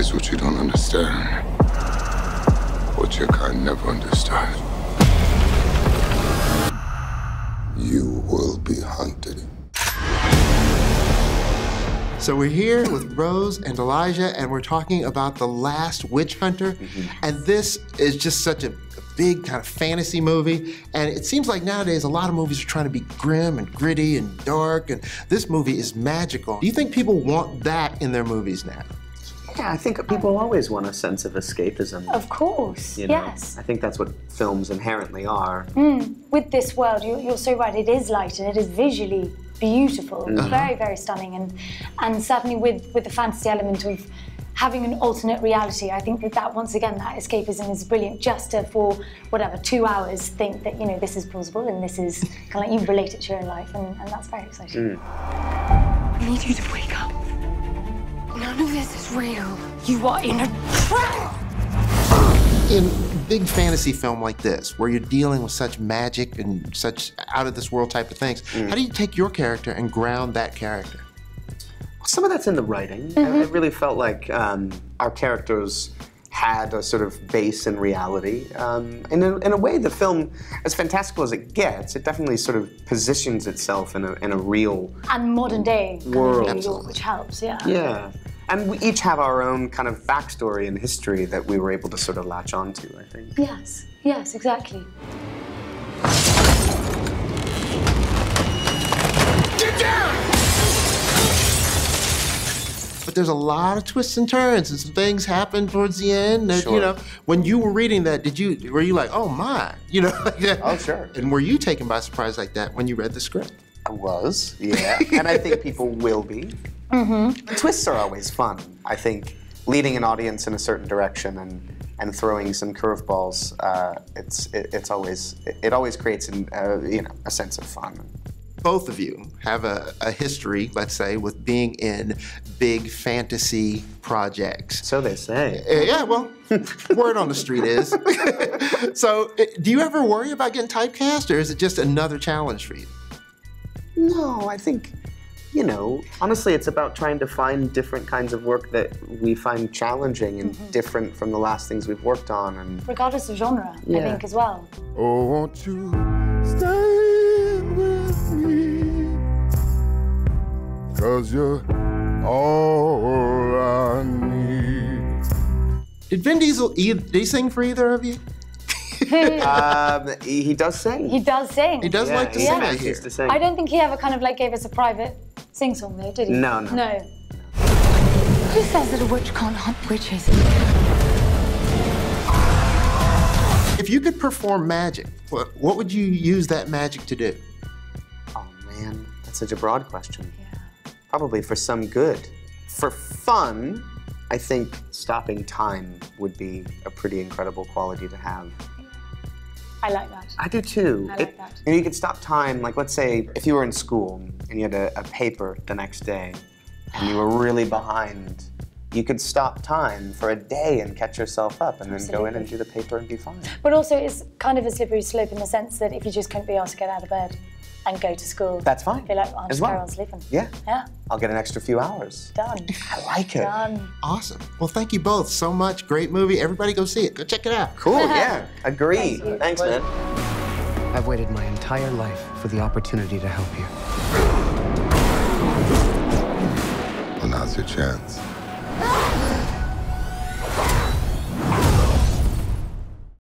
Here's what you don't understand. What your kind never understood. You will be hunted. So we're here with Rose and Elijah, and we're talking about The Last Witch Hunter. And this is just such a big kind of fantasy movie. And it seems like nowadays a lot of movies are trying to be grim and gritty and dark, and this movie is magical. Do you think people want that in their movies now? Yeah, I think people always want a sense of escapism. Of course, Yes. I think that's what films inherently are. With this world, you're so right, it is light and it is visually beautiful, very, very stunning. And certainly with the fantasy element of having an alternate reality, I think that once again, that escapism is brilliant, just to, for whatever, 2 hours, think that, you know, this is plausible and this is kind of like you relate it to your own life, and that's very exciting. I need you to wake up. None of this is real. You are in a trap! In big fantasy film like this, where you're dealing with such magic and such out-of-this-world type of things, how do you take your character and ground that character? Well, some of that's in the writing. I really felt like our characters had a sort of base in reality. In a way, the film, as fantastical as it gets, it definitely sort of positions itself in a real And modern day world, kind of New York, which helps, yeah. Yeah. And we each have our own kind of backstory and history that we were able to sort of latch onto, I think. Yes, yes, exactly. Get down! But there's a lot of twists and turns, and some things happen towards the end that, you know, when you were reading that, were you like, oh my, you know, like that? Oh, sure. And were you taken by surprise like that when you read the script? I was, yeah. And I think people will be. The twists are always fun. I think leading an audience in a certain direction and throwing some curveballs, it always creates a sense of fun. Both of you have a history, let's say, with being in big fantasy projects. So they say. Yeah, well, word on the street is. So, do you ever worry about getting typecast, or is it just another challenge for you? No, I think, you know, honestly, it's about trying to find different kinds of work that we find challenging and different from the last things we've worked on. And Regardless of genre, I think, as well. Oh, won't you stay with me? 'Cause you're all I need. Did Vin Diesel, did he sing for either of you? he does sing. He does sing. He does like to sing, I hear. To sing. I don't think he ever kind of like gave us a private sing-song though, did he? No. No. Who says that a witch can't hunt witches? If you could perform magic, what would you use that magic to do? Oh man, that's such a broad question. Yeah. Probably for some good. For fun, I think stopping time would be a pretty incredible quality to have. I like that. I do too. I like that. You know, you could stop time, like let's say if you were in school and you had a paper the next day and you were really behind, you could stop time for a day and catch yourself up and then go in and do the paper and be fine. But also it's kind of a slippery slope in the sense that if you just couldn't be asked to get out of bed and go to school, That's fine. be like, well, I'll As just well. carry on sleeping. Yeah. Yeah. I'll get an extra few hours. Done. I like it. Done. Awesome. Well, thank you both so much. Great movie. Everybody go see it. Go check it out. Cool, yeah. Agree. Thank you. Thanks, man. I've waited my entire life for the opportunity to help you. Well, now's your chance.